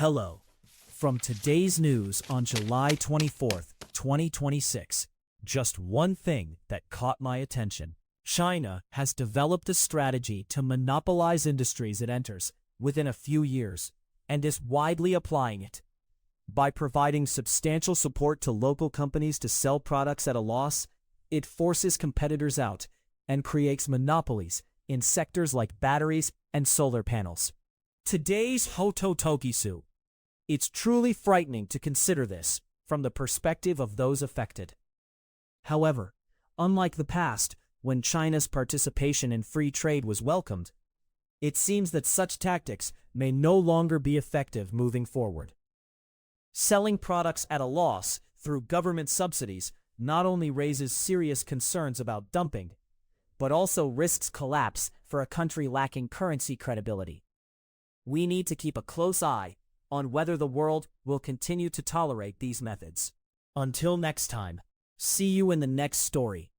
Hello. From today's news on July 24th, 2026, just one thing that caught my attention. China has developed a strategy to monopolize industries it enters within a few years and is widely applying it. By providing substantial support to local companies to sell products at a loss, it forces competitors out and creates monopolies in sectors like batteries and solar panels. Today's Hototogisu. It's truly frightening to consider this from the perspective of those affected. However, unlike the past, when China's participation in free trade was welcomed, it seems that such tactics may no longer be effective moving forward. Selling products at a loss through government subsidies not only raises serious concerns about dumping, but also risks collapse for a country lacking currency credibility. We need to keep a close eye on whether the world will continue to tolerate these methods. Until next time, see you in the next story.